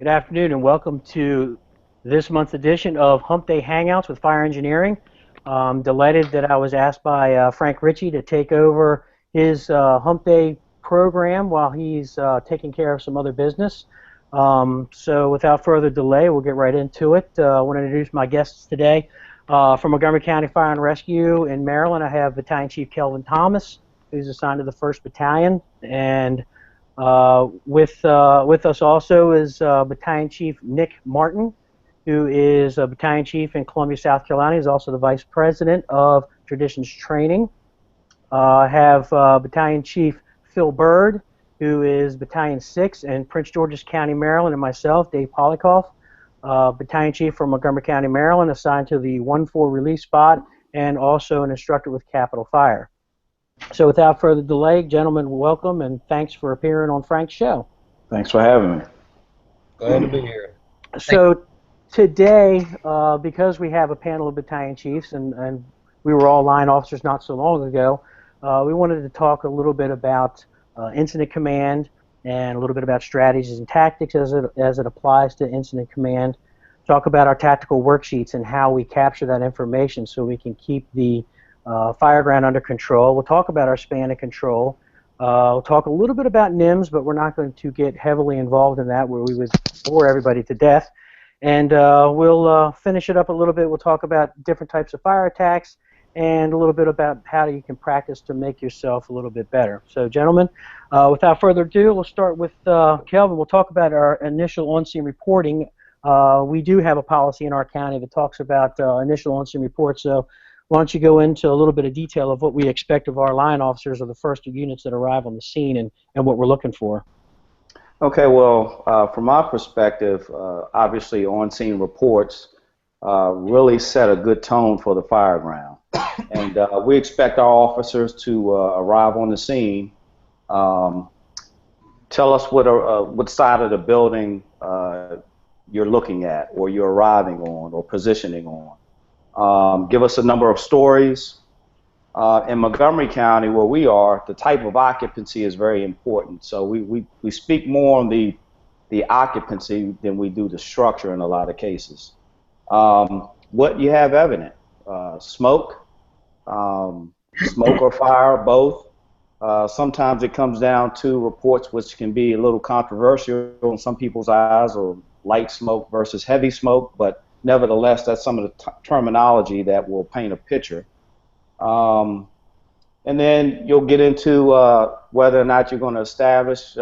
Good afternoon and welcome to this month's edition of Humpday Hangouts with Fire Engineering. I'm delighted that I was asked by Frank Ritchie to take over his Humpday program while he's taking care of some other business. So without further delay, we'll get right into it. I want to introduce my guests today. From Montgomery County Fire and Rescue in Maryland, I have Battalion Chief Kelvin Thomas, who's assigned to the 1st Battalion, and with us also is Battalion Chief Nick Martin, who is a Battalion Chief in Columbia, South Carolina. He's also the Vice President of Traditions Training. I have Battalion Chief Phil Bird, who is Battalion 6 in Prince George's County, Maryland, and myself, Dave Polikoff, Battalion Chief from Montgomery County, Maryland, assigned to the 1-4 relief spot, and also an instructor with Capital Fire. So without further delay, gentlemen, welcome, and thanks for appearing on Frank's show. Thanks for having me. Glad to be here. So today, because we have a panel of battalion chiefs, and we were all line officers not so long ago, we wanted to talk a little bit about incident command and a little bit about strategies and tactics as it applies to incident command. Talk about our tactical worksheets and how we capture that information so we can keep the fireground under control. We'll talk about our span of control. We'll talk a little bit about NIMS, but we're not going to get heavily involved in that where we would bore everybody to death. And we'll finish it up a little bit. We'll talk about different types of fire attacks and a little bit about how you can practice to make yourself a little bit better. So, gentlemen, without further ado, we'll start with Kelvin. We'll talk about our initial on-scene reporting. We do have a policy in our county that talks about initial on-scene reports. So why don't you go into a little bit of detail of what we expect of our line officers or the first units that arrive on the scene and what we're looking for? Okay, well, from my perspective, obviously on-scene reports really set a good tone for the fireground. And we expect our officers to arrive on the scene, tell us what side of the building you're looking at or you're arriving on or positioning on. Give us a number of stories. In Montgomery County, where we are, the type of occupancy is very important. So we speak more on the occupancy than we do the structure in a lot of cases. What you have evident, smoke or fire, both. Sometimes it comes down to reports which can be a little controversial in some people's eyes, or light smoke versus heavy smoke, but nevertheless, that's some of the terminology that will paint a picture. And then you'll get into whether or not you're going to establish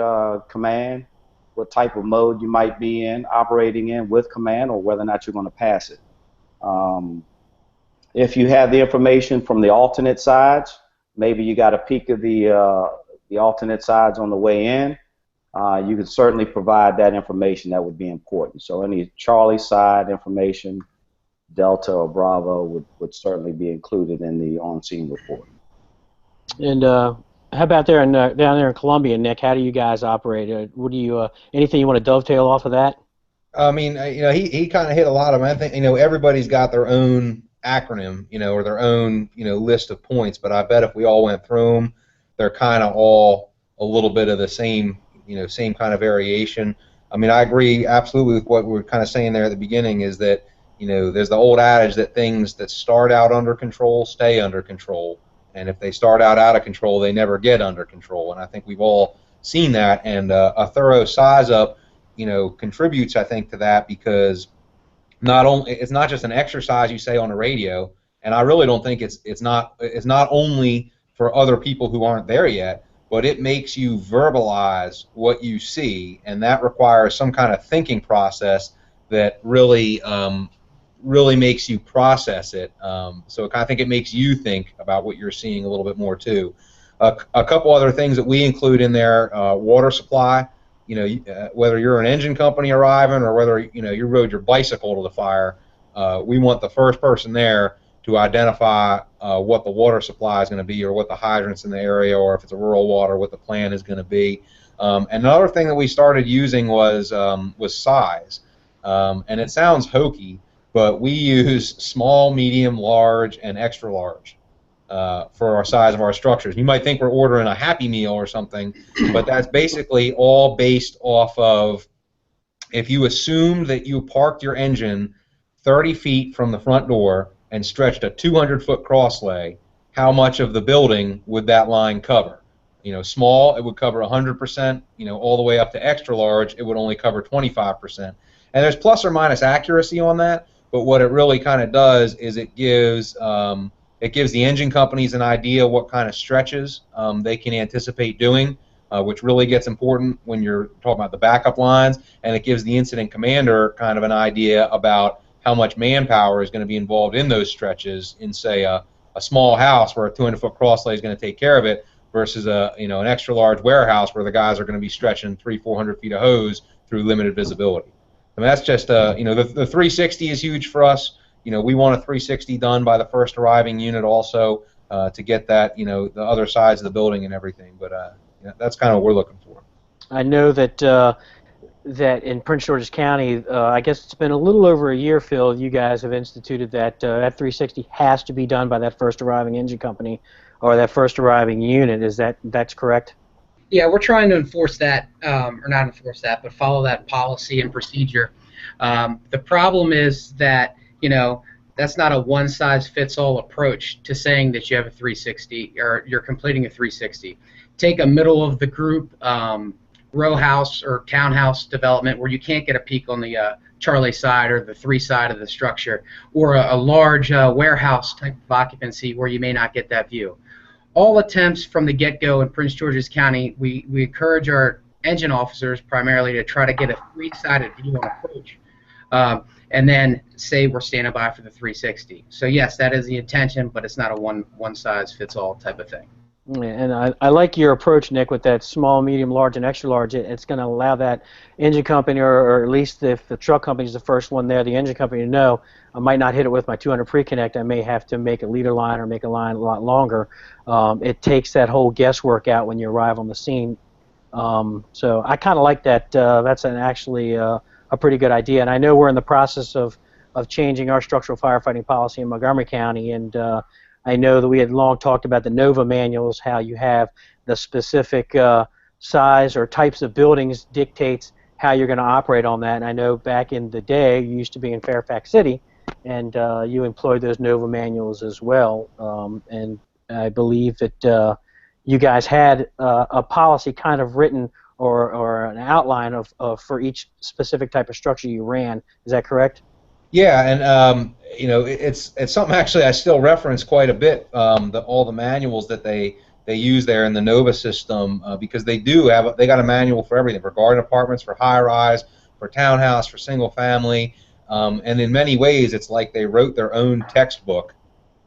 command, what type of mode you might be in, operating in with command, or whether or not you're going to pass it. If you have the information from the alternate sides, maybe you got a peek of the alternate sides on the way in. You can certainly provide that information. That would be important. So any Charlie side information, Delta or Bravo would certainly be included in the on-scene report. And how about down there in Columbia, Nick? How do you guys operate? What do you anything you want to dovetail off of that? I mean, he kind of hit a lot of them. I think everybody's got their own acronym, or their own list of points. But I bet if we all went through them, they're kind of all a little bit of the same. Same kind of variation. I mean, I agree absolutely with what we were kind of saying there at the beginning, is that, there's the old adage that things that start out under control stay under control. And if they start out of control, they never get under control. And I think we've all seen that. And a thorough size up, contributes, I think, to that, because it's not just an exercise you say on the radio. And I really don't think it's not only for other people who aren't there yet, but it makes you verbalize what you see, and that requires some kind of thinking process that really makes you process it. So I think it makes you think about what you're seeing a little bit more too. A couple other things that we include in there: water supply. Whether you're an engine company arriving or whether you rode your bicycle to the fire, we want the first person there to identify what the water supply is going to be, or what the hydrants in the area, or if it's a rural water, what the plan is going to be. Another thing that we started using was size. And it sounds hokey, but we use small, medium, large, and extra large for our size of our structures. You might think we're ordering a Happy Meal or something, but that's basically all based off of if you assumed that you parked your engine 30 feet from the front door and stretched a 200-foot crosslay, how much of the building would that line cover? You know, small, it would cover 100%. You know, all the way up to extra large, it would only cover 25%. And there's plus or minus accuracy on that, but what it really kind of does is it gives the engine companies an idea what kind of stretches they can anticipate doing, which really gets important when you're talking about the backup lines, and it gives the incident commander kind of an idea about how much manpower is going to be involved in those stretches in, say, a small house where a 200-foot crosslay is going to take care of it versus an extra large warehouse where the guys are going to be stretching 300-400 feet of hose through limited visibility. I mean, that's just the 360 is huge for us. You know, we want a 360 done by the first arriving unit also to get that, the other sides of the building and everything. But that's kind of what we're looking for. I know that that in Prince George's County, I guess it's been a little over a year, Phil, you guys have instituted that that 360 has to be done by that first arriving engine company or that first arriving unit. That's correct? Yeah, we're trying to enforce that, or not enforce that, but follow that policy and procedure. The problem is that, that's not a one-size-fits-all approach to saying that you have a 360 or you're completing a 360. Take a middle-of-the-group row house or townhouse development where you can't get a peek on the Charlie side or the 3 side of the structure, or a large warehouse type of occupancy where you may not get that view. All attempts from the get-go in Prince George's County, we encourage our engine officers primarily to try to get a 3-sided view on approach, and then say we're standing by for the 360. So yes, that is the intention, but it's not a one-size-fits-all type of thing. And I like your approach, Nick, with that small, medium, large, and extra large. It's going to allow that engine company, or at least if the truck company is the first one there, the engine company to know, I might not hit it with my 200 pre-connect. I may have to make a leader line or make a line a lot longer. It takes that whole guesswork out when you arrive on the scene. So I kind of like that. That's actually a pretty good idea. And I know we're in the process of changing our structural firefighting policy in Montgomery County, and I know that we had long talked about the NOVA manuals, how you have the specific size or types of buildings dictates how you're going to operate on that. And I know back in the day, you used to be in Fairfax City, and you employed those NOVA manuals as well. And I believe that you guys had a policy kind of written or an outline of for each specific type of structure you ran. Is that correct? Yeah, and it's something actually I still reference quite a bit. All the manuals that they use there in the NOVA system, because they got a manual for everything, for garden apartments, for high-rise, for townhouse, for single family, and in many ways it's like they wrote their own textbook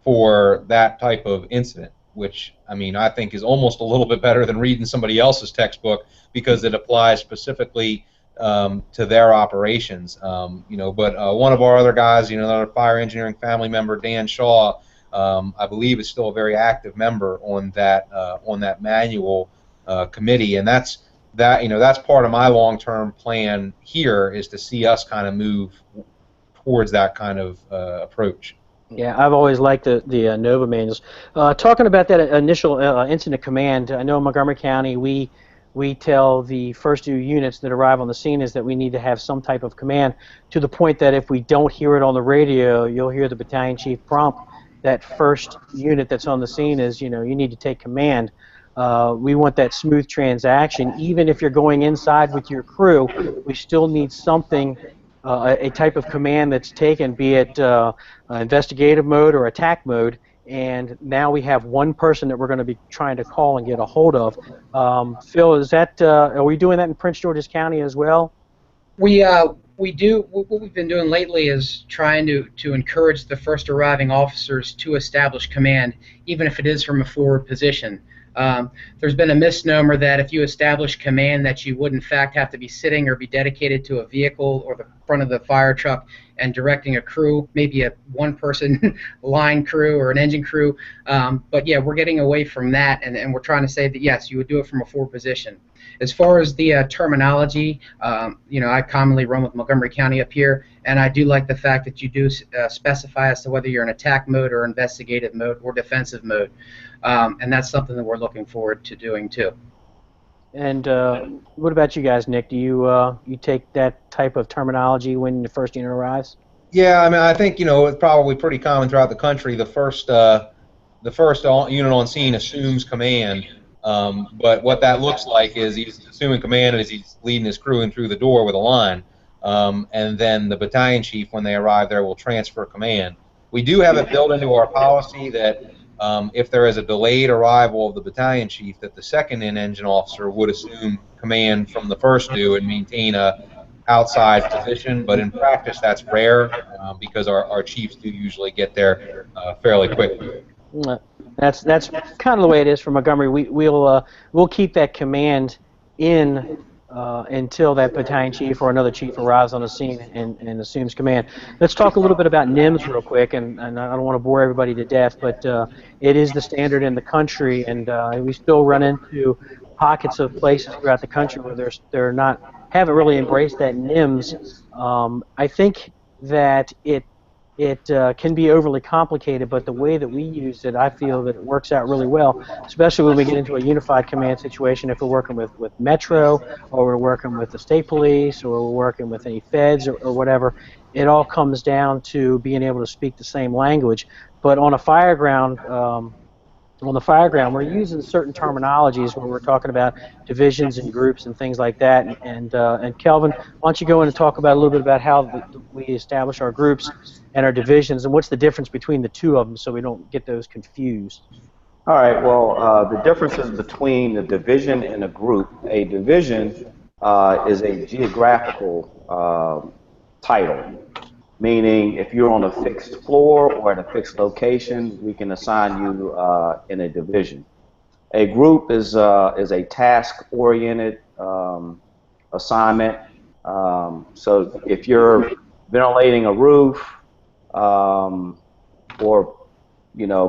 for that type of incident, which I think is almost a little bit better than reading somebody else's textbook because it applies specifically to their operations. But one of our other guys, another fire engineering family member, Dan Shaw, I believe is still a very active member on that manual committee, and that's part of my long-term plan here, is to see us kind of move towards that kind of approach. Yeah, I've always liked the NOVA manuals. Talking about that initial incident command, I know in Montgomery County we tell the first 2 units that arrive on the scene is that we need to have some type of command, to the point that if we don't hear it on the radio, you'll hear the battalion chief prompt that first unit that's on the scene is, you need to take command. We want that smooth transaction. Even if you're going inside with your crew, we still need something, a type of command that's taken, be it investigative mode or attack mode. And now we have one person that we're going to be trying to call and get a hold of. Phil, are we doing that in Prince George's County as well? We do. What we've been doing lately is trying to encourage the first arriving officers to establish command, even if it is from a forward position. There's been a misnomer that if you establish command that you would in fact have to be sitting or be dedicated to a vehicle or the front of the fire truck and directing a crew, maybe a one-person line crew or an engine crew. But yeah, we're getting away from that, and we're trying to say that yes, you would do it from a forward position. As far as the terminology, I commonly run with Montgomery County up here, and I do like the fact that you do specify as to whether you're in attack mode or investigative mode or defensive mode, and that's something that we're looking forward to doing too. And what about you guys, Nick? Do you take that type of terminology when the first unit arrives? Yeah, I mean, I think it's probably pretty common throughout the country. The first unit on scene assumes command, but what that looks like is he's assuming command as he's leading his crew in through the door with a line, and then the battalion chief, when they arrive there, will transfer command. We do have it built into our policy that if there is a delayed arrival of the battalion chief, that the second in-engine officer would assume command from the first due and maintain a outside position, but in practice that's rare because our chiefs do usually get there fairly quickly. That's kind of the way it is for Montgomery. We'll keep that command in until that battalion chief or another chief arrives on the scene and assumes command. Let's talk a little bit about NIMS real quick, and I don't want to bore everybody to death, but it is the standard in the country, and we still run into pockets of places throughout the country where haven't really embraced that NIMS. I think that it can be overly complicated, but the way that we use it, I feel that it works out really well, especially when we get into a unified command situation. If we're working with Metro, or we're working with the state police, or we're working with any feds or whatever, it all comes down to being able to speak the same language. But on a fireground, we're using certain terminologies when we're talking about divisions and groups and things like that. And Kelvin, why don't you go in and talk about a little bit about how we establish our groups and our divisions, and what's the difference between the two of them, so we don't get those confused. All right. Well, the differences between a division and a group. A division is a geographical title. Meaning, if you're on a fixed floor or at a fixed location, we can assign you in a division. A group is a task-oriented assignment. So if you're ventilating a roof or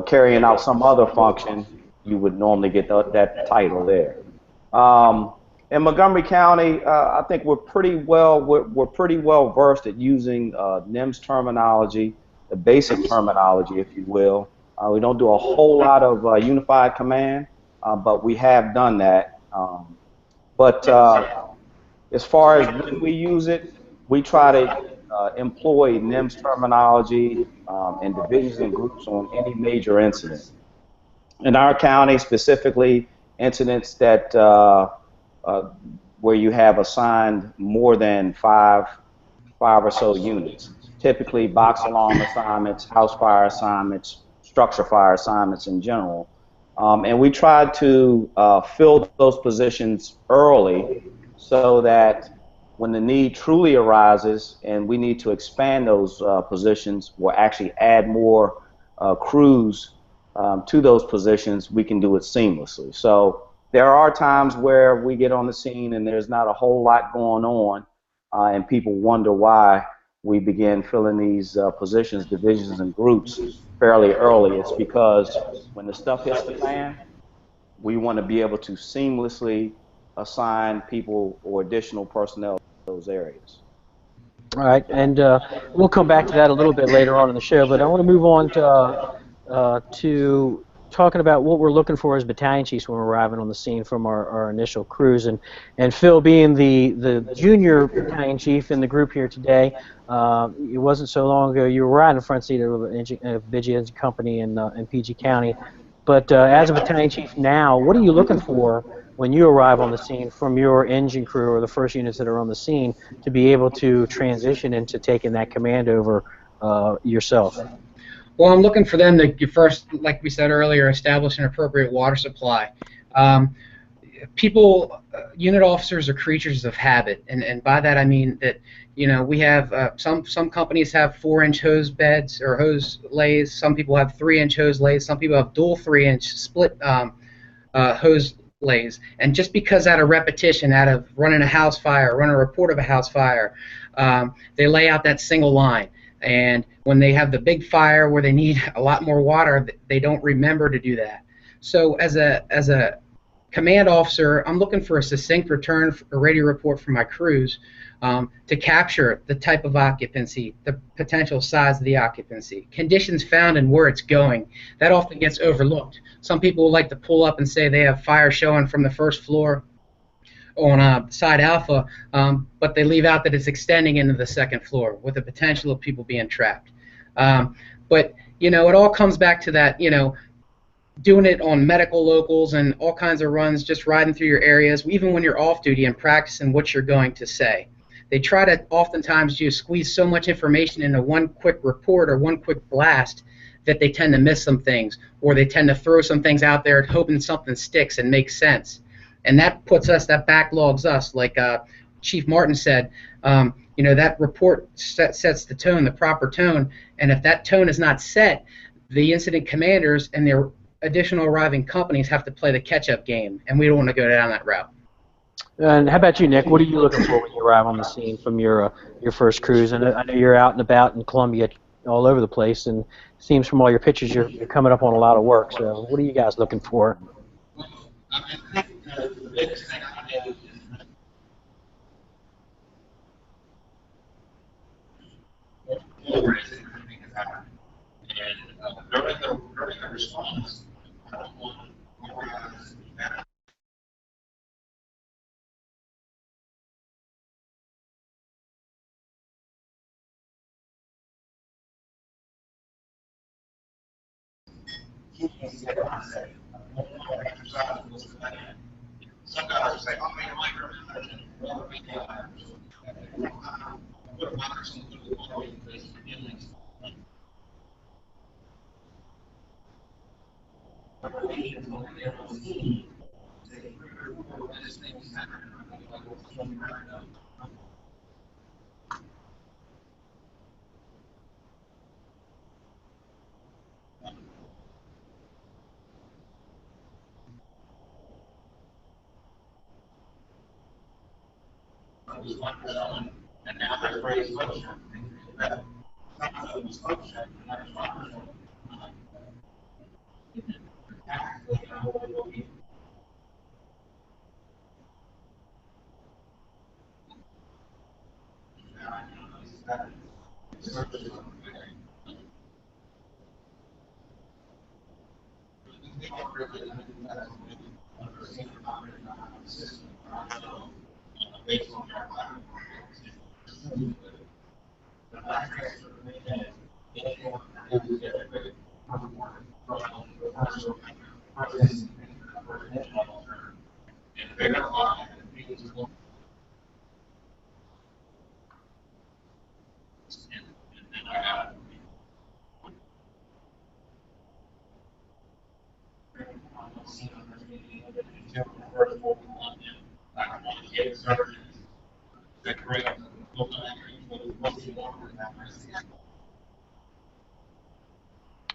carrying out some other function, you would normally get that title there. In Montgomery County, I think we're pretty well versed at using NIMS terminology, the basic terminology, if you will. We don't do a whole lot of unified command, but we have done that. But as far as when we use it, we try to employ NIMS terminology in divisions and groups on any major incident. In our county, specifically, incidents that where you have assigned more than five or so units. Typically box alarm assignments, house fire assignments, structure fire assignments in general. And we try to fill those positions early so that when the need truly arises and we need to expand those positions or actually add more crews to those positions, we can do it seamlessly. So there are times where we get on the scene and there's not a whole lot going on, and people wonder why we begin filling these positions, divisions, and groups fairly early. It's because when the stuff hits the fan, we want to be able to seamlessly assign people or additional personnel to those areas. All right, and we'll come back to that a little bit later on in the show, but I want to move on to talking about what we're looking for as battalion chiefs when we're arriving on the scene from our initial crews. And Phil, being the junior battalion chief in the group here today, it wasn't so long ago you were right in the front seat of a vigilance company in PG County. But as a battalion chief now, what are you looking for when you arrive on the scene from your engine crew or the first units that are on the scene to be able to transition into taking that command over yourself? Well, I'm looking for them to first, like we said earlier, establish an appropriate water supply. Unit officers are creatures of habit, and by that I mean that we have some companies have 4-inch hose beds or hose lays. Some people have 3-inch hose lays. Some people have dual 3-inch split hose lays. And just because out of repetition, out of running a house fire, running a report of a house fire, they lay out that single line. And when they have the big fire where they need a lot more water, they don't remember to do that. So as a command officer, I'm looking for a succinct return, a radio report from my crews to capture the type of occupancy, the potential size of the occupancy, conditions found and where it's going. That often gets overlooked. Some people like to pull up and say they have fire showing from the first floor on side alpha, but they leave out that it's extending into the second floor with the potential of people being trapped. But it all comes back to that, doing it on medical locals and all kinds of runs, just riding through your areas, even when you're off duty and practicing what you're going to say. They try to oftentimes just squeeze so much information into one quick report or one quick blast that they tend to miss some things, or they tend to throw some things out there hoping something sticks and makes sense. And that backlogs us, like Chief Martin said, that report sets the tone, the proper tone, and if that tone is not set, the incident commanders and their additional arriving companies have to play the catch-up game, and we don't want to go down that route. And how about you, Nick? What are you looking for when you arrive on the scene from your first cruise? And I know you're out and about in Columbia all over the place, and it seems from all your pictures you're coming up on a lot of work. So what are you guys looking for?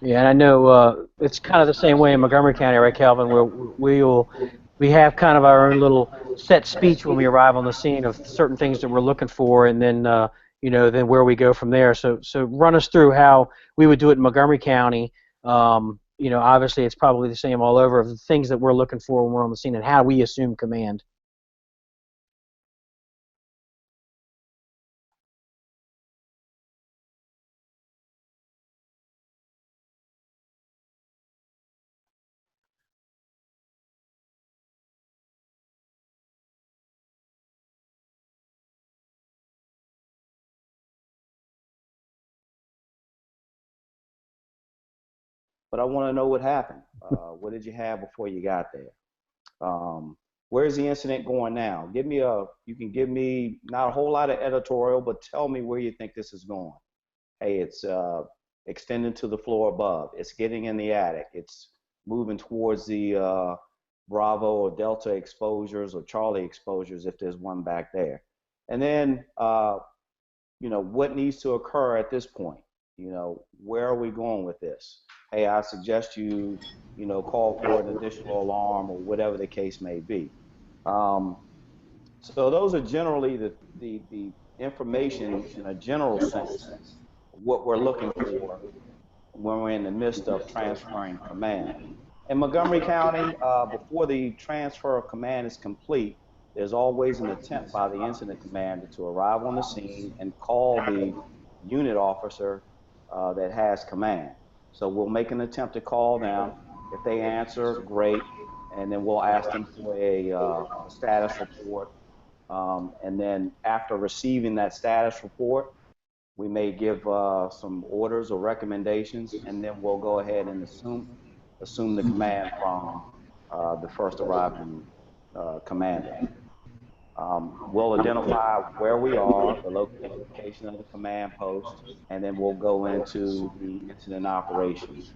Yeah, and I know it's kind of the same way in Montgomery County, right, Calvin? Where we have kind of our own little set speech when we arrive on the scene of certain things that we're looking for, and then then where we go from there. So run us through how we would do it in Montgomery County. Obviously it's probably the same all over of the things that we're looking for when we're on the scene and how we assume command. But I want to know what happened. What did you have before you got there? Where's the incident going now? You can give me not a whole lot of editorial, but tell me where you think this is going. Hey, it's extending to the floor above. It's getting in the attic. It's moving towards the Bravo or Delta exposures or Charlie exposures if there's one back there. And then, what needs to occur at this point? Where are we going with this? Hey, I suggest you call for an additional alarm or whatever the case may be. So those are generally the information in a general sense, what we're looking for when we're in the midst of transferring command. In Montgomery County, before the transfer of command is complete, there's always an attempt by the incident commander to arrive on the scene and call the unit officer that has command. So we'll make an attempt to call them. If they answer, great. and then we'll ask them for a status report. And then after receiving that status report, we may give some orders or recommendations, and then we'll go ahead and assume the command from the first arriving commander. We'll identify where we are, the location of the command post, and then we'll go into the incident operations,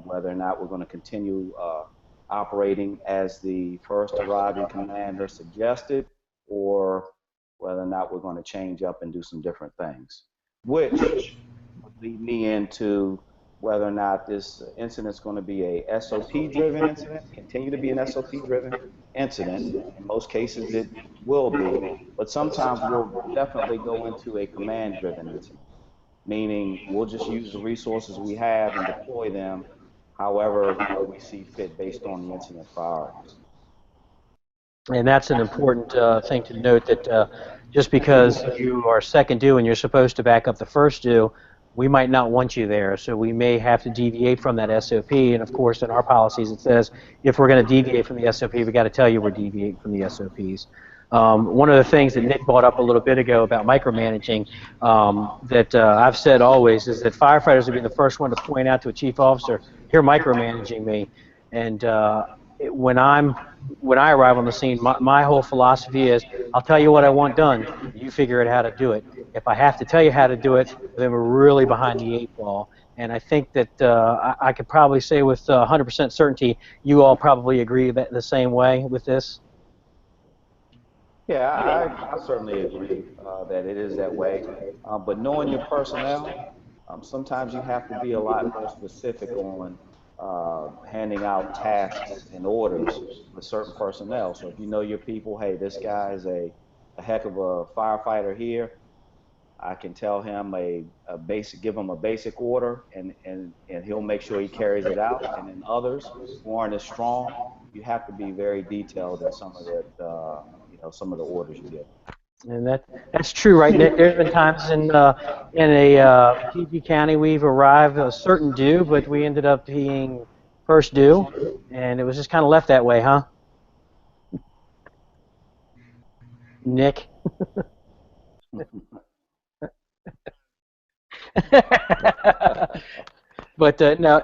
whether or not we're going to continue operating as the first arriving commander suggested, or whether or not we're going to change up and do some different things, which would lead me into whether or not this incident is going to be a SOP-driven incident, continue to be an SOP-driven incident. In most cases, it will be, but sometimes we'll definitely go into a command-driven incident, meaning we'll just use the resources we have and deploy them however we see fit based on the incident priorities. And that's an important thing to note, that just because you are second due and you're supposed to back up the first due, we might not want you there, so we may have to deviate from that SOP. And of course, in our policies, it says if we're going to deviate from the SOP, we got to tell you we're deviating from the SOPs. One of the things that Nick brought up a little bit ago about micromanaging, that I've said always, is that firefighters would be the first one to point out to a chief officer, "You're micromanaging me." And when I arrive on the scene, my whole philosophy is, I'll tell you what I want done, you figure out how to do it. If I have to tell you how to do it, then we're really behind the 8 ball. And I think that I could probably say with 100% certainty, you all probably agree that the same way with this. Yeah, I certainly agree that it is that way. But knowing your personnel, sometimes you have to be a lot more specific on handing out tasks and orders with certain personnel. So if you know your people, hey, this guy is a heck of a firefighter here, I can tell him give him a basic order, and he'll make sure he carries it out. And then others who aren't as strong, you have to be very detailed in some of the orders you give. And that's true, right, Nick? There's been times in a PG County we've arrived a certain due, but we ended up being first due, and it was just kind of left that way, huh? Nick? But no.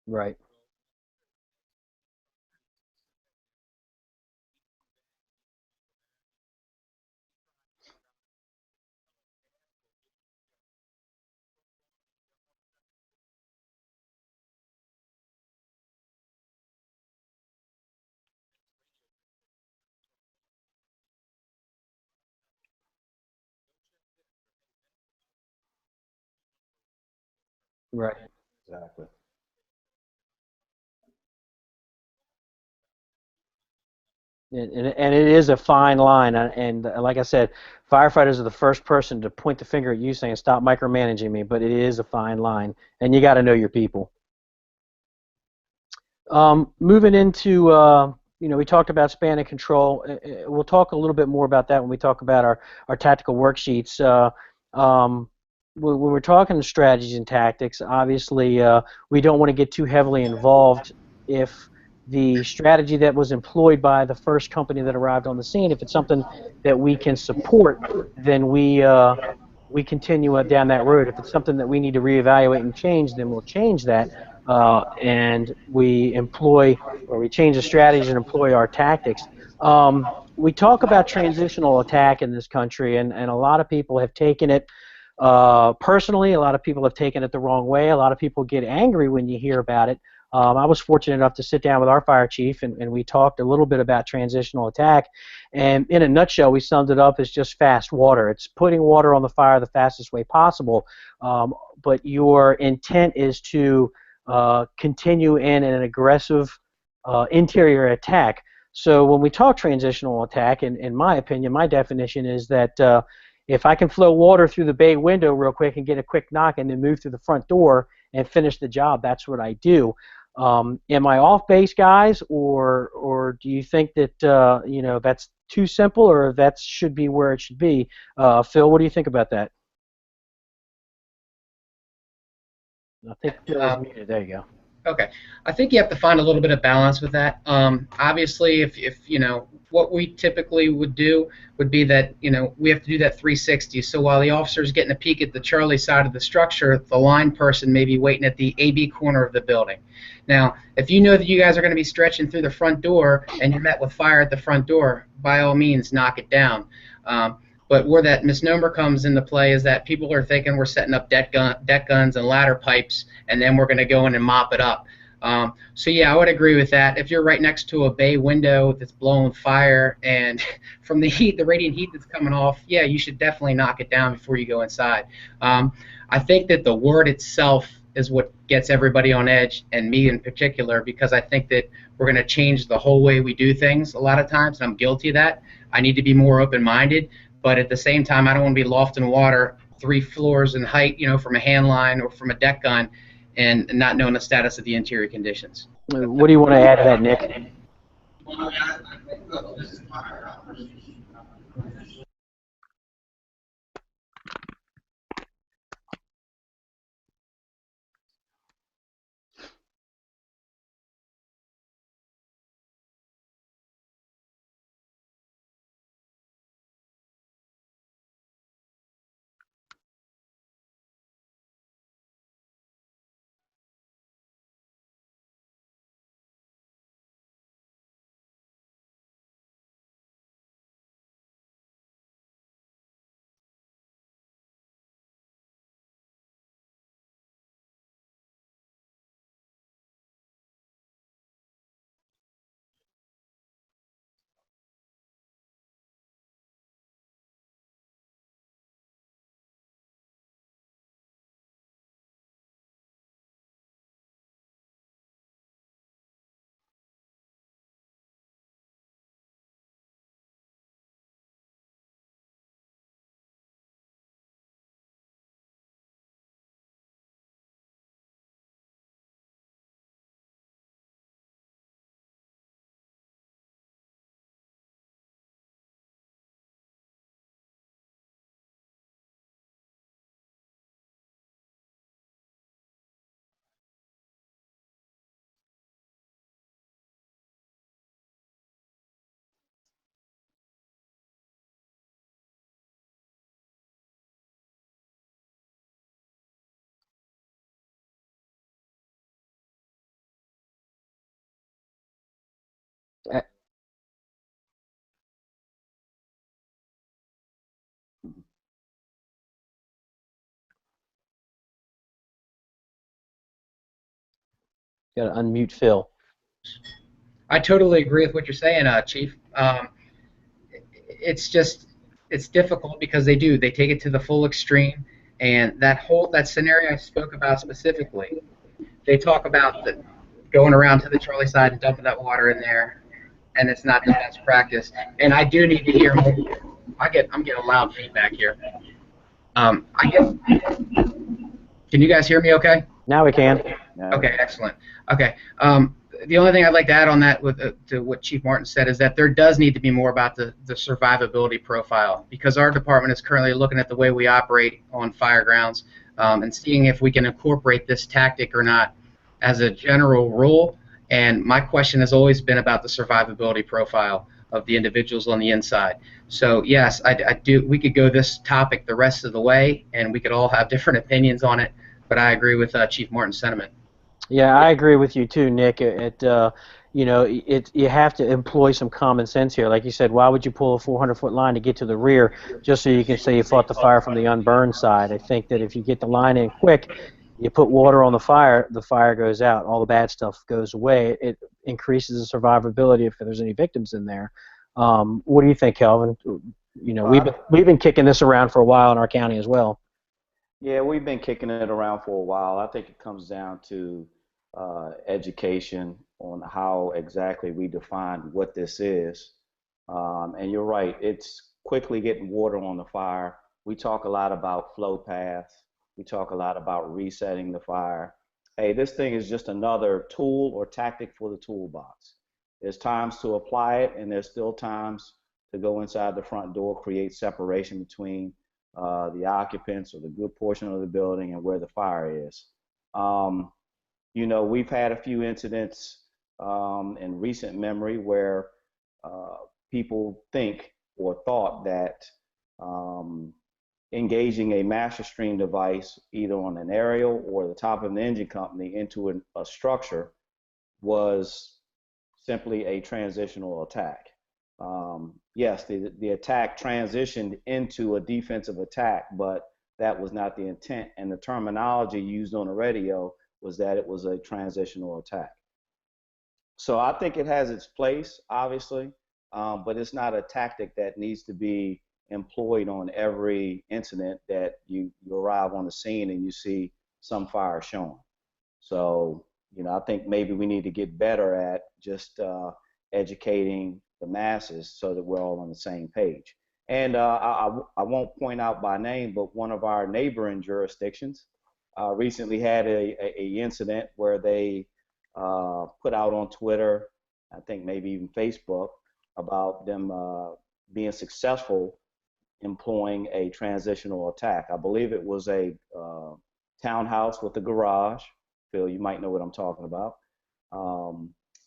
Right. Right. Exactly. And it is a fine line, and like I said, firefighters are the first person to point the finger at you saying, "Stop micromanaging me," but it is a fine line, and you got to know your people. Moving into, we talked about span and control. We'll talk a little bit more about that when we talk about our tactical worksheets. When we're talking strategies and tactics, obviously we don't want to get too heavily involved if the strategy that was employed by the first company that arrived on the scene, if it's something that we can support, then we continue down that road. If it's something that we need to reevaluate and change, then we'll change that, and we change the strategies and employ our tactics. We talk about transitional attack in this country, and a lot of people have taken it personally. A lot of people have taken it the wrong way. A lot of people get angry when you hear about it. I was fortunate enough to sit down with our fire chief, and we talked a little bit about transitional attack. And in a nutshell, we summed it up as just fast water. It's putting water on the fire the fastest way possible, but your intent is to continue in an aggressive interior attack. So when we talk transitional attack, in my opinion, my definition is that if I can flow water through the bay window real quick and get a quick knock and then move through the front door and finish the job, that's what I do. Am I off base, guys, or do you think that you know, that's too simple, or that should be where it should be? Phil, what do you think about that? I think Phil's muted. There you go. Okay, I think you have to find a little bit of balance with that. Obviously, if you know, what we typically would do would be that, you know, we have to do that 360. So while the officer's getting a peek at the Charlie side of the structure, the line person may be waiting at the AB corner of the building. Now, if you know that you guys are going to be stretching through the front door and you're met with fire at the front door, by all means, knock it down. But where that misnomer comes into play is that people are thinking we're setting up deck guns and ladder pipes, and then we're going to go in and mop it up. So yeah, I would agree with that. If you're right next to a bay window that's blowing fire, and from the heat, the radiant heat that's coming off, yeah, you should definitely knock it down before you go inside. I think that the word itself is what gets everybody on edge, and me in particular, because I think that we're going to change the whole way we do things a lot of times, and I'm guilty of that. I need to be more open-minded. But at the same time, I don't want to be loft in water 3 floors in height, you know, from a hand line or from a deck gun, and not knowing the status of the interior conditions. What do you want to add to that, Nick? Got to unmute Phil. I totally agree with what you're saying, Chief. It's just, it's difficult because they take it to the full extreme, and that scenario I spoke about specifically, they talk about going around to the Charlie side and dumping that water in there, and it's not the best practice. And I do need to hear more. I'm getting loud feedback here. Can you guys hear me okay? Now we can. Okay, excellent. Okay. The only thing I'd like to add on that to what Chief Martin said is that there does need to be more about the survivability profile, because our department is currently looking at the way we operate on fire grounds and seeing if we can incorporate this tactic or not as a general rule. And my question has always been about the survivability profile of the individuals on the inside. So yes, I do. We could go this topic the rest of the way, and we could all have different opinions on it. But I agree with Chief Martin's sentiment. Yeah, I agree with you too, Nick. You know, you have to employ some common sense here. Like you said, why would you pull a 400-foot line to get to the rear just so you can say you fought the fire from the unburned side? I think that if you get the line in quick, you put water on the fire goes out, all the bad stuff goes away. It increases the survivability if there's any victims in there. What do you think, Kelvin? You know, we've been kicking this around for a while in our county as well. Yeah, we've been kicking it around for a while. I think it comes down to education on how exactly we define what this is. And you're right, it's quickly getting water on the fire. We talk a lot about flow paths. We talk a lot about resetting the fire. hey, this thing is just another tool or tactic for the toolbox. There's times to apply it, and there's still times to go inside the front door, create separation between the occupants or the good portion of the building and where the fire is. You know, we've had a few incidents in recent memory where people think or thought that engaging a master stream device either on an aerial or the top of an engine company into a structure was simply a transitional attack. Yes, the attack transitioned into a defensive attack, but that was not the intent, and the terminology used on the radio was that it was a transitional attack. So I think it has its place, obviously, but it's not a tactic that needs to be employed on every incident that you arrive on the scene and you see some fire showing. So, you know, I think maybe we need to get better at just educating the masses so that we're all on the same page. And I won't point out by name, but one of our neighboring jurisdictions recently had a incident where they put out on Twitter, I think maybe even Facebook, about them being successful employing a transitional attack. I believe it was a townhouse with a garage. Phil, you might know what I'm talking about.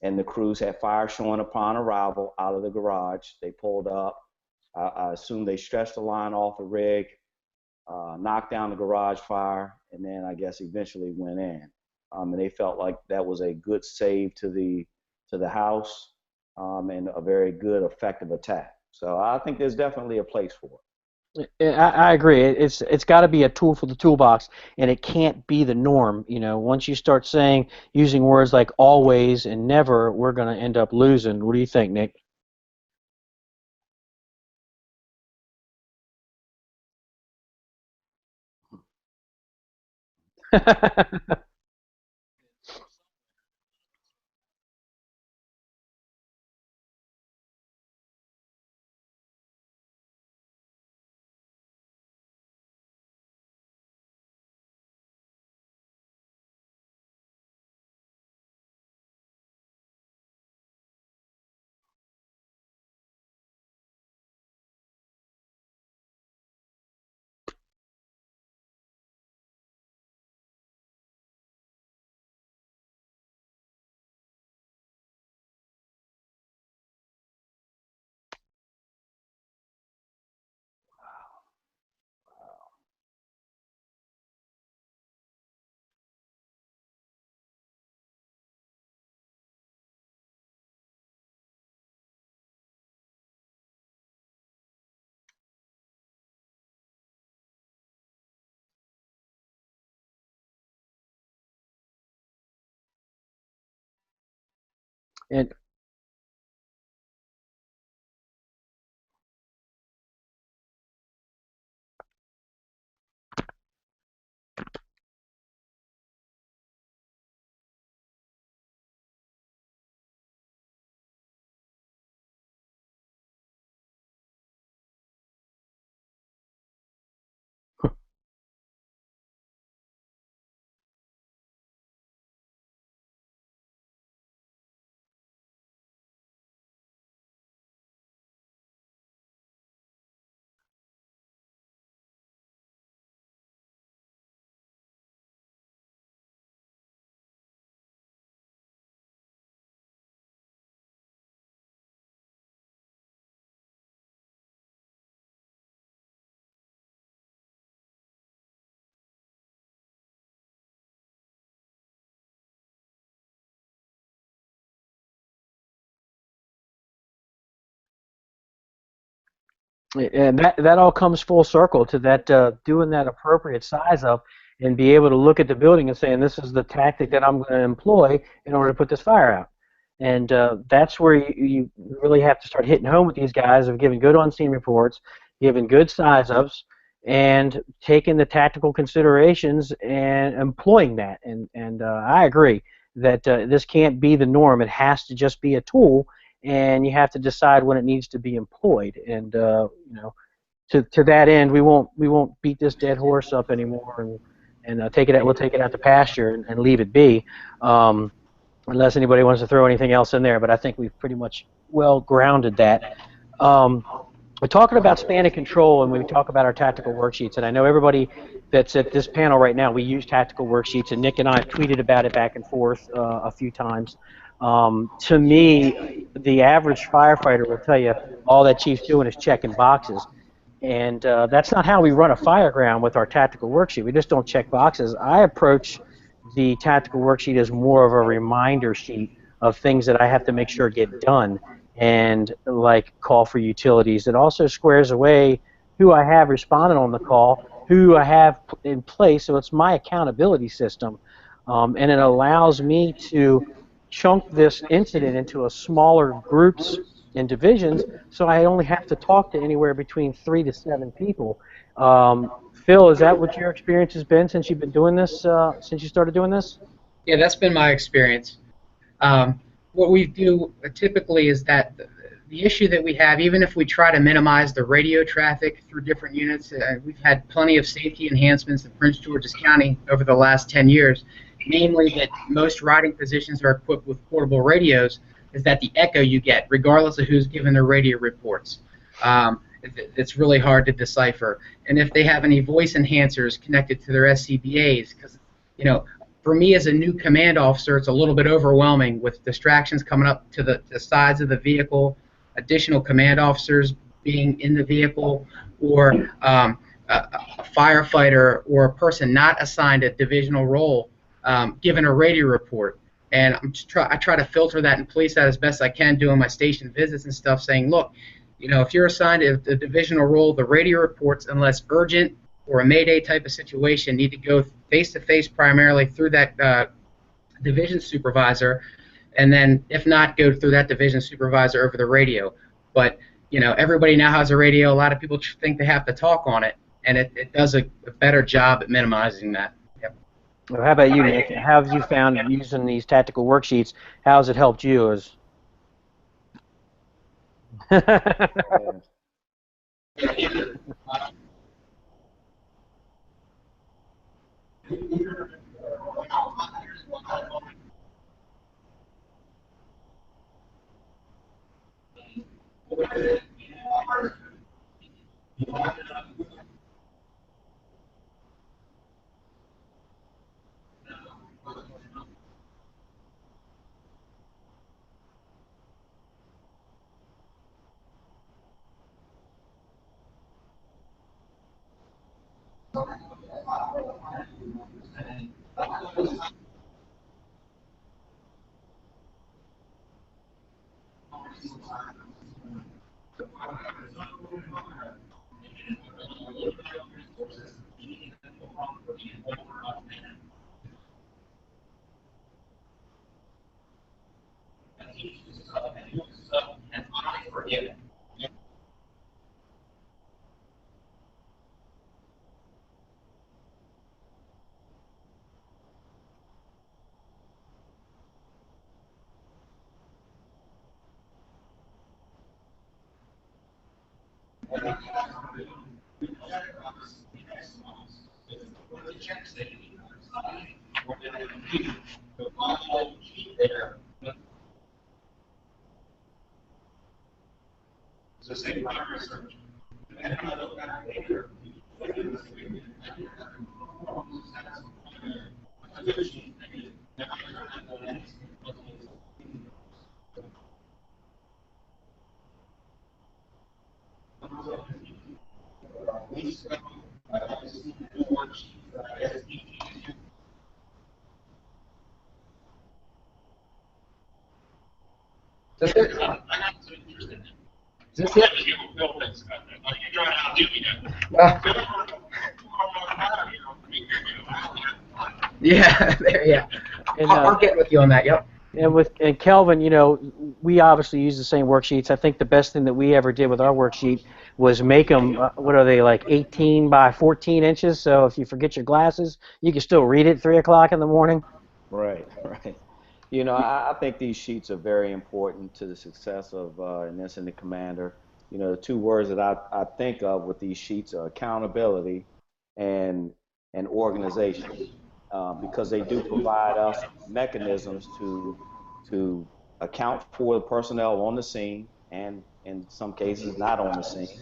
And the crews had fire showing upon arrival out of the garage. They pulled up. I assume they stretched the line off the rig, knocked down the garage fire, and then I guess eventually went in. And they felt like that was a good save to the house and a very good, effective attack. So I think there's definitely a place for it. I agree. It's got to be a tool for the toolbox, and it can't be the norm. You know, once you start using words like always and never, we're going to end up losing. What do you think, Nick? And And that all comes full circle to that doing that appropriate size up and be able to look at the building and saying this is the tactic that I'm going to employ in order to put this fire out. And that's where you really have to start hitting home with these guys of giving good on-scene reports, giving good size ups, and taking the tactical considerations and employing that. And I agree that this can't be the norm. It has to just be a tool, and you have to decide when it needs to be employed. And you know, to that end, we won't beat this dead horse up anymore and we'll take it out to pasture and leave it be, unless anybody wants to throw anything else in there. But I think we've pretty much well grounded that. We're talking about span of control, and we talk about our tactical worksheets. And I know everybody that's at this panel right now, we use tactical worksheets, and Nick and I have tweeted about it back and forth a few times. To me, the average firefighter will tell you all that chief's doing is checking boxes. And that's not how we run a fireground with our tactical worksheet. We just don't check boxes. I approach the tactical worksheet as more of a reminder sheet of things that I have to make sure get done, and like call for utilities. It also squares away who I have responding on the call, who I have in place, so it's my accountability system, and it allows me to chunk this incident into a smaller groups and divisions, so I only have to talk to anywhere between 3 to 7 people. Phil, is that what your experience has been since you've been doing this, since you started doing this? Yeah, that's been my experience. What we do typically is that the issue that we have, even if we try to minimize the radio traffic through different units, we've had plenty of safety enhancements in Prince George's County over the last 10 years, namely that most riding positions are equipped with portable radios, is that the echo you get, regardless of who's given their radio reports, it's really hard to decipher. And if they have any voice enhancers connected to their SCBAs, because, you know, for me as a new command officer, it's a little bit overwhelming with distractions coming up to the sides of the vehicle, additional command officers being in the vehicle, or a firefighter or a person not assigned a divisional role given a radio report. And I try to filter that and police that as best I can, doing my station visits and stuff, saying, look, you know, if you're assigned a divisional role, the radio reports, unless urgent or a Mayday type of situation, need to go face-to-face primarily through that division supervisor, and then, if not, go through that division supervisor over the radio. But, you know, everybody now has a radio. A lot of people think they have to talk on it, and it does a better job at minimizing that. Yep. Well, how about you, Nick? How have you found using these tactical worksheets? How has it helped you? Is this it? Yeah, there, yeah. And, I'll get with you on that. Yep. And Kelvin, you know, we obviously use the same worksheets. I think the best thing that we ever did with our worksheet was make them, what are they, like 18 by 14 inches? So if you forget your glasses, you can still read it at 3 o'clock in the morning. Right, right. You know, I think these sheets are very important to the success of an incident commander. You know, the two words that I think of with these sheets are accountability and and organization, because they do provide us mechanisms to account for the personnel on the scene and in some cases not on the scene,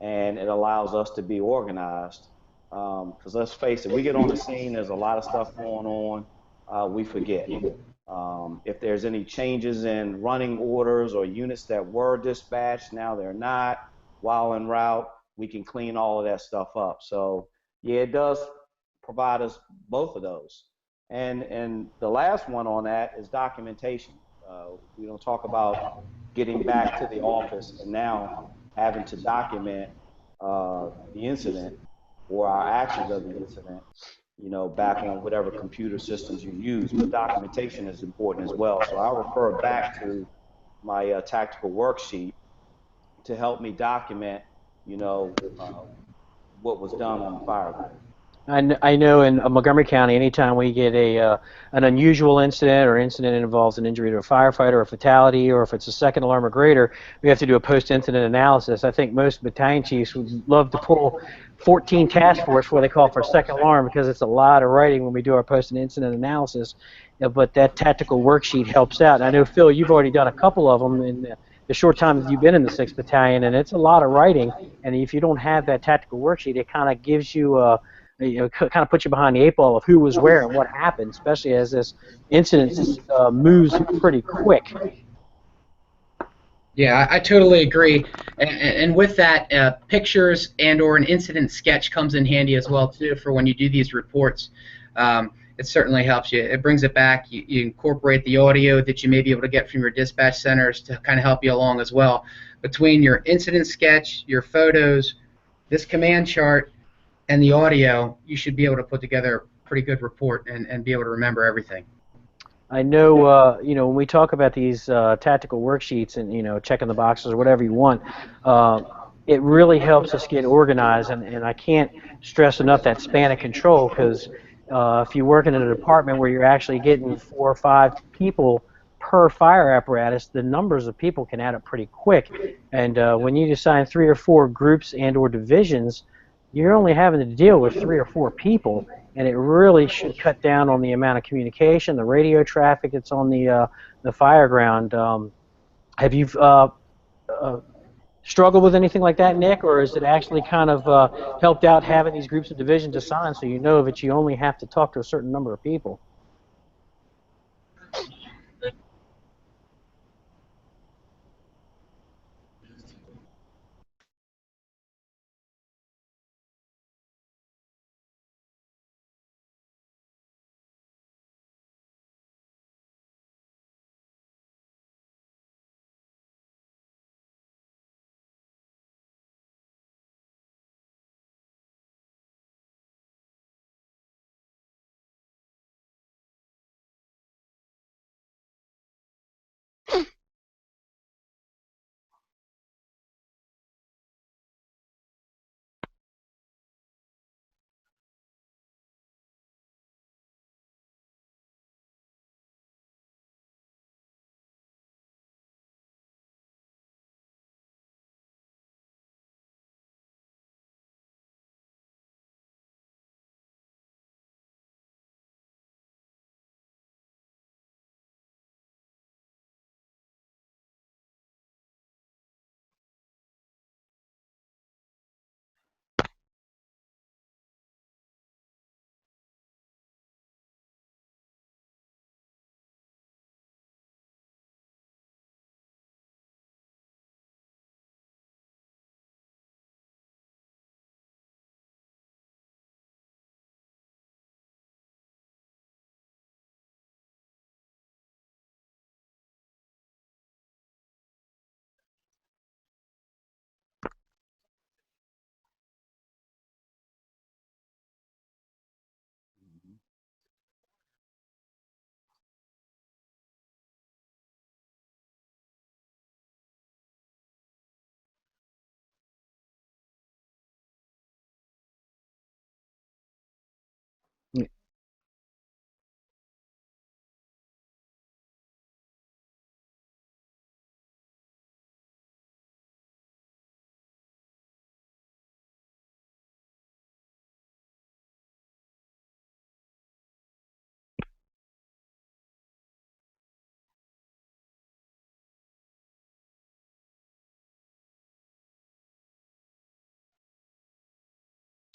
and it allows us to be organized. Because let's face it, we get on the scene, there's a lot of stuff going on, we forget. If there's any changes in running orders or units that were dispatched, now they're not, while en route, we can clean all of that stuff up. So yeah, it does provide us both of those. And the last one on that is documentation. We don't talk about getting back to the office and now having to document the incident or our actions of the incident, back on whatever computer systems you use. But documentation is important as well. So I refer back to my tactical worksheet to help me document, what was done on the fireground. I know in Montgomery County, anytime we get an unusual incident or incident that involves an injury to a firefighter or a fatality, or if it's a second alarm or greater, we have to do a post-incident analysis. I think most battalion chiefs would love to pull 14 task force where they call for a second alarm, because it's a lot of writing when we do our post-incident analysis. But that tactical worksheet helps out. And I know, Phil, you've already done a couple of them in the short time that you've been in the 6th Battalion, and it's a lot of writing. And if you don't have that tactical worksheet, it kind of gives you kind of put you behind the 8 ball of who was where and what happened, especially as this incident moves pretty quick. Yeah, I totally agree. And with that, pictures and/or an incident sketch comes in handy as well too for when you do these reports. It certainly helps you. It brings it back. You incorporate the audio that you may be able to get from your dispatch centers to kind of help you along as well. Between your incident sketch, your photos, this command chart, and the audio, you should be able to put together a pretty good report and be able to remember everything. I know, when we talk about these tactical worksheets and, checking the boxes or whatever you want, it really helps us get organized, and I can't stress enough that span of control, because if you work in a department where you're actually getting 4 or 5 people per fire apparatus, the numbers of people can add up pretty quick. And when you assign 3 or 4 groups and or divisions, you're only having to deal with 3 or 4 people, and it really should cut down on the amount of communication, the radio traffic that's on the fire ground. Have you struggled with anything like that, Nick, or is it actually kind of helped out having these groups of divisions assigned, so you know that you only have to talk to a certain number of people?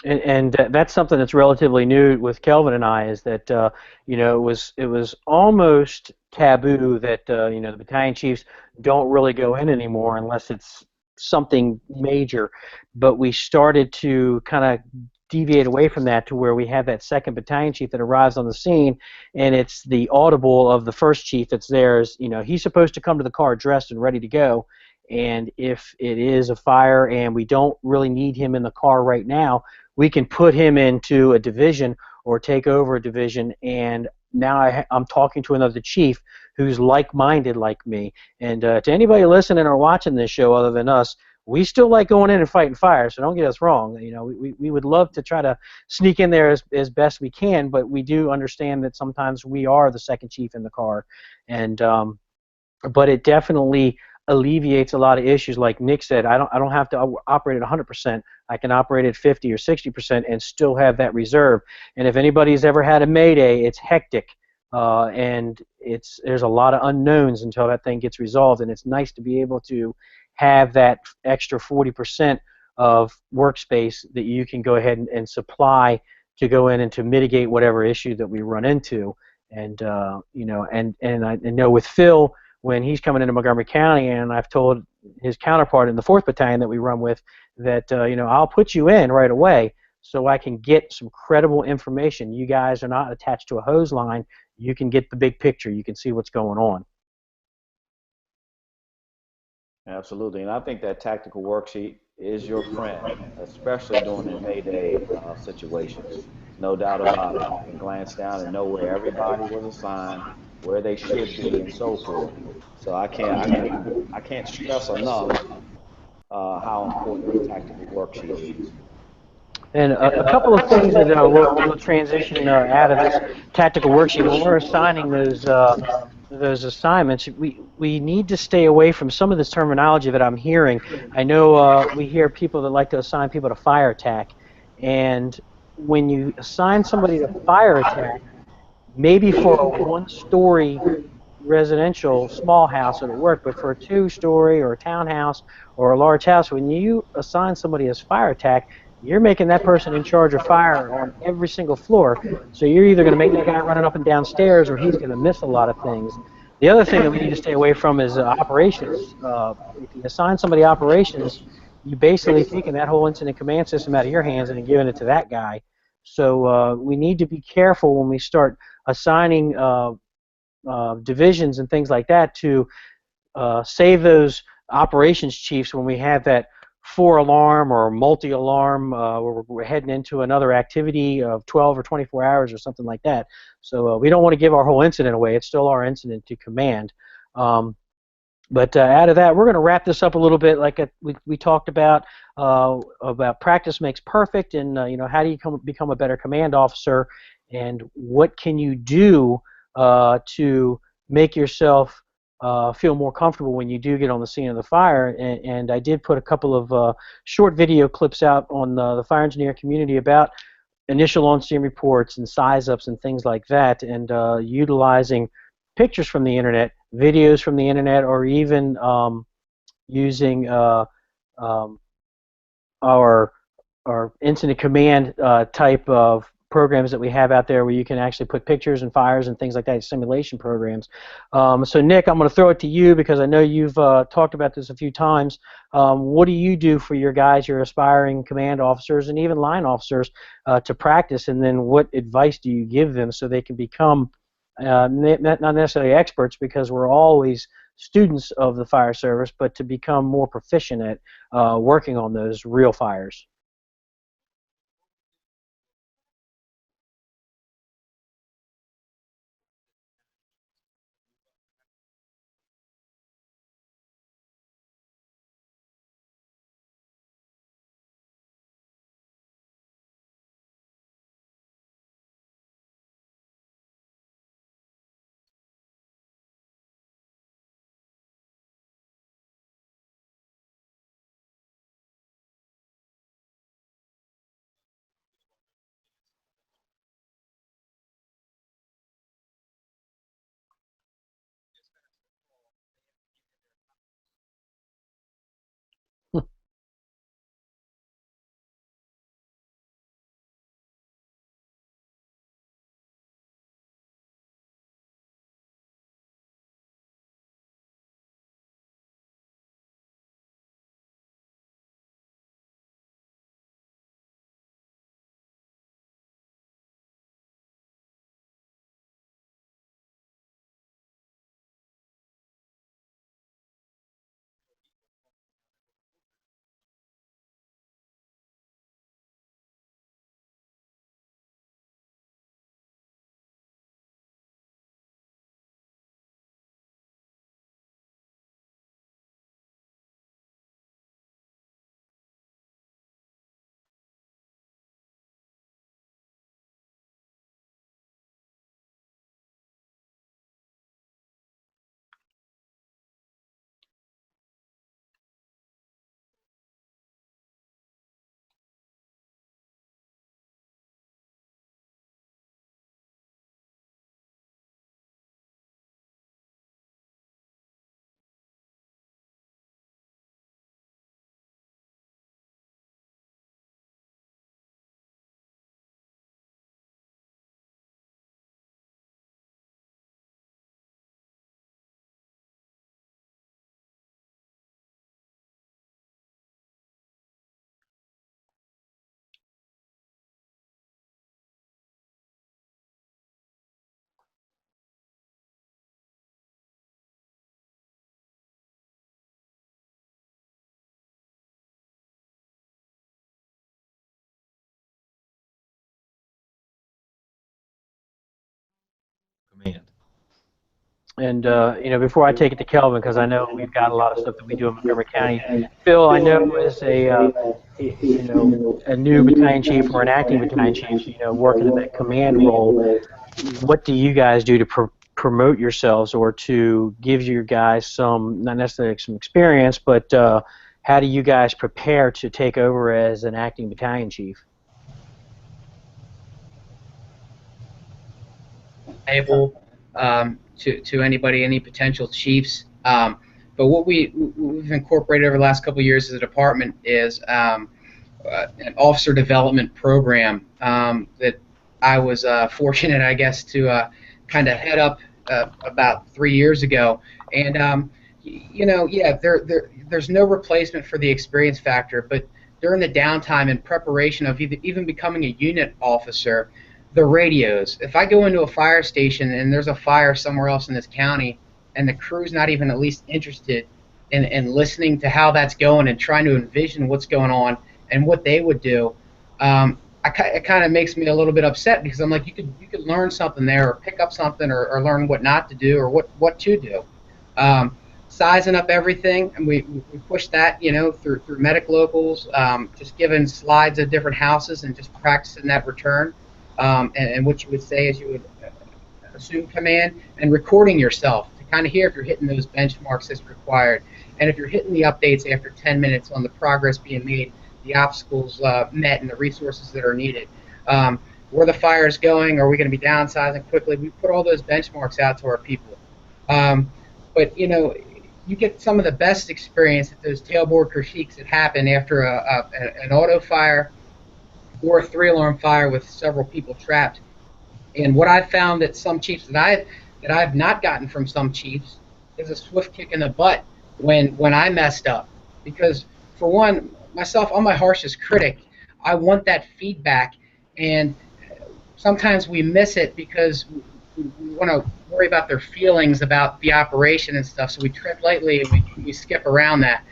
And that's something that's relatively new with Kelvin and I, is that it was almost taboo that the battalion chiefs don't really go in anymore unless it's something major, but we started to kind of deviate away from that to where we have that second battalion chief that arrives on the scene, and it's the audible of the first chief that's there. Is he's supposed to come to the car dressed and ready to go, and if it is a fire and we don't really need him in the car right now, we can put him into a division or take over a division, and now I'm talking to another chief who's like-minded like me. And to anybody listening or watching this show other than us, we still like going in and fighting fire, so don't get us wrong. We would love to try to sneak in there as best we can, but we do understand that sometimes we are the second chief in the car. And but it definitely alleviates a lot of issues. Like Nick said, I don't have to operate at 100%. I can operate at 50 or 60% and still have that reserve. And if anybody's ever had a Mayday, it's hectic, and there's a lot of unknowns until that thing gets resolved. And it's nice to be able to have that extra 40% of workspace that you can go ahead and supply to go in and to mitigate whatever issue that we run into. And and I know with Phil, when he's coming into Montgomery County, and I've told his counterpart in the 4th Battalion that we run with that I'll put you in right away so I can get some credible information. You guys are not attached to a hose line. You can get the big picture. You can see what's going on. Absolutely, and I think that tactical worksheet is your friend, especially during the Mayday situations. No doubt about it. You can glance down and know where everybody was assigned, where they should be, and so forth. So I can't stress enough how important the tactical worksheet is. And a couple of things that we'll transition out of this tactical worksheet. When we're assigning those assignments, we need to stay away from some of this terminology that I'm hearing. I know we hear people that like to assign people to fire attack, and when you assign somebody to fire attack, maybe for a one-story residential small house it'll work, but for a two-story or a townhouse or a large house, when you assign somebody as fire attack, you're making that person in charge of fire on every single floor. So you're either going to make that guy running up and down stairs, or he's going to miss a lot of things. The other thing that we need to stay away from is operations. If you assign somebody operations, you're basically taking that whole incident command system out of your hands and giving it to that guy. So we need to be careful when we start assigning divisions and things like that to save those operations chiefs when we have that 4-alarm or multi-alarm where we're heading into another activity of 12 or 24 hours or something like that. So we don't want to give our whole incident away. It's still our incident to command. But out of that, we're going to wrap this up a little bit. Like we talked about practice makes perfect, and how do you become a better command officer, and what can you do to make yourself feel more comfortable when you do get on the scene of the fire. And I did put a couple of short video clips out on the fire engineer community about initial on-scene reports and size-ups and things like that, and utilizing pictures from the internet, videos from the internet, or even using our incident command type of programs that we have out there, where you can actually put pictures and fires and things like that, simulation programs. So Nick, I'm going to throw it to you because I know you've talked about this a few times. What do you do for your guys, your aspiring command officers and even line officers to practice, and then what advice do you give them so they can become not necessarily experts, because we're always students of the fire service, but to become more proficient at working on those real fires? And before I take it to Kelvin, because I know we've got a lot of stuff that we do in Montgomery County. Phil, I know as a new battalion chief or an acting battalion chief, working in that command role, what do you guys do to promote yourselves or to give your guys some, not necessarily some experience, but how do you guys prepare to take over as an acting battalion chief? Able to anybody, any potential chiefs. But what we've incorporated over the last couple of years as a department is an officer development program that I was fortunate, I guess, to kind of head up about 3 years ago. And yeah, there's no replacement for the experience factor, but during the downtime in preparation of even becoming a unit officer, the radios. If I go into a fire station and there's a fire somewhere else in this county and the crew's not even at least interested in listening to how that's going and trying to envision what's going on and what they would do, it kind of makes me a little bit upset, because I'm like, you could learn something there, or pick up something, or learn what not to do, or what to do. Sizing up everything, and we push that through medic locals, just giving slides of different houses and just practicing that return. And what you would say is you would assume command and recording yourself to kind of hear if you're hitting those benchmarks as required, and if you're hitting the updates after 10 minutes on the progress being made, the obstacles met, and the resources that are needed. Where the fire is going, are we going to be downsizing quickly? We put all those benchmarks out to our people. But you get some of the best experience at those tailboard critiques that happen after an auto fire or a 3-alarm fire with several people trapped. And what I've found that some chiefs that I've not gotten from some chiefs is a swift kick in the butt when I messed up. Because for one, myself, I'm my harshest critic. I want that feedback, and sometimes we miss it because we want to worry about their feelings about the operation and stuff, so we tread lightly and we skip around that.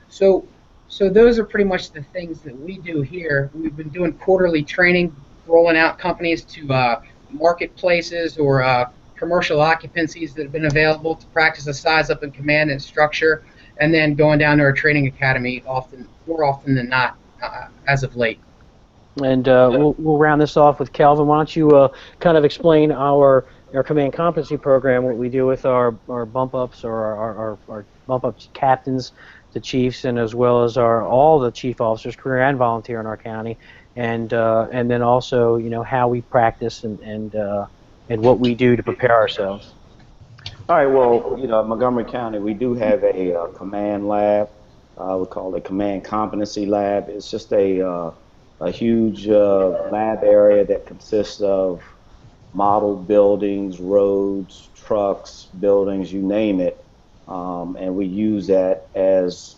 So those are pretty much the things that we do here. We've been doing quarterly training, rolling out companies to marketplaces or commercial occupancies that have been available to practice a size up in command and structure, and then going down to our training academy more often than not as of late. And we'll round this off with Kelvin. Why don't you kind of explain our command competency program, what we do with our bump ups or our bump ups captains, the chiefs, and as well as all the chief officers, career and volunteer in our county, and then also how we practice and what we do to prepare ourselves. All right, well, at Montgomery County, we do have a command lab. We call it Command Competency Lab. It's just a huge lab area that consists of model buildings, roads, trucks, buildings, you name it. And we use that as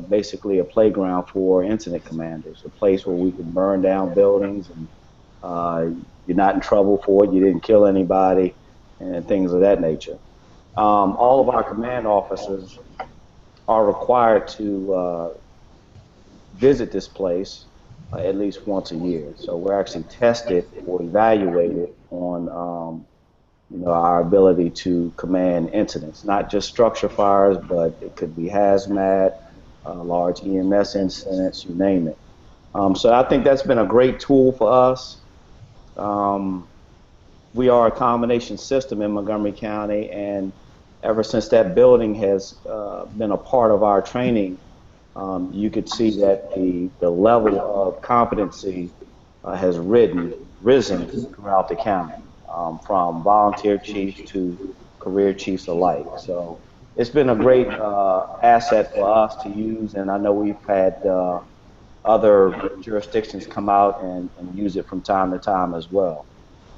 basically a playground for incident commanders, a place where we can burn down buildings and you're not in trouble for it, you didn't kill anybody, and things of that nature. All of our command officers are required to visit this place at least once a year. So we're actually tested or evaluated on our ability to command incidents, not just structure fires, but it could be hazmat, large EMS incidents, you name it. So I think that's been a great tool for us. We are a combination system in Montgomery County, and ever since that building has been a part of our training, you could see that the level of competency has risen throughout the county, from volunteer chiefs to career chiefs alike. So it's been a great asset for us to use, and I know we've had other jurisdictions come out and use it from time to time as well.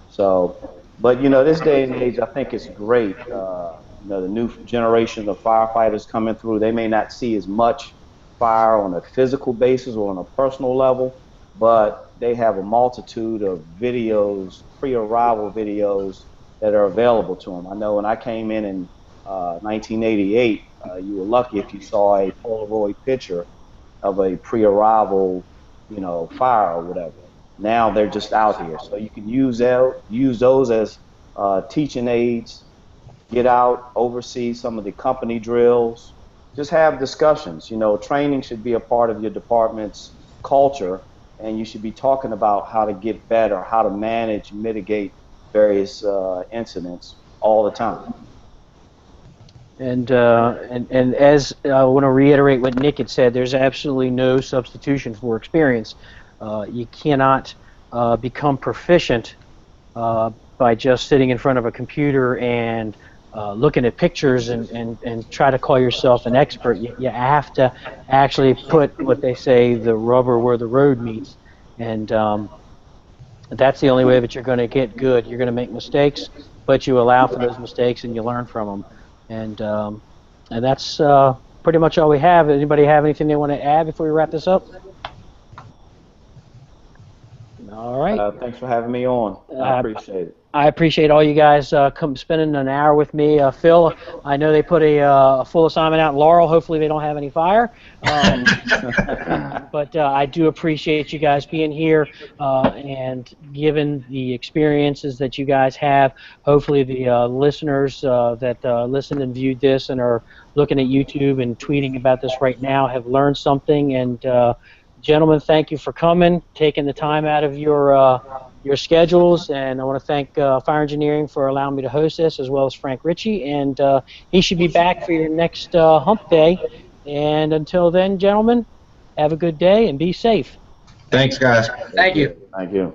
So, but this day and age, I think it's great. The new generation of firefighters coming through, they may not see as much fire on a physical basis or on a personal level, but they have a multitude of videos, pre-arrival videos that are available to them. I know when I came in 1988, you were lucky if you saw a Polaroid picture of a pre-arrival, fire or whatever. Now they're just out here, so you can use those as teaching aids get out, oversee some of the company drills, just have discussions. You know, training should be a part of your department's culture, and you should be talking about how to get better, how to manage, mitigate various incidents all the time. And as I want to reiterate what Nick had said, there's absolutely no substitution for experience. You cannot become proficient by just sitting in front of a computer and looking at pictures and try to call yourself an expert. You have to actually put what they say, the rubber where the road meets. And that's the only way that you're going to get good. You're going to make mistakes, but you allow for those mistakes and you learn from them. And that's pretty much all we have. Anybody have anything they want to add before we wrap this up? All right. Thanks for having me on. I appreciate it. I appreciate all you guys spending an hour with me. Phil, I know they put a full assignment out in Laurel. Hopefully they don't have any fire. But I do appreciate you guys being here and given the experiences that you guys have. Hopefully the listeners that listened and viewed this and are looking at YouTube and tweeting about this right now have learned something. And gentlemen, thank you for coming, taking the time out of your schedules, and I want to thank Fire Engineering for allowing me to host this, as well as Frank Ritchie, and he should be back for your next hump day. And until then, gentlemen, have a good day and be safe. Thanks, guys. Thank you. Thank you.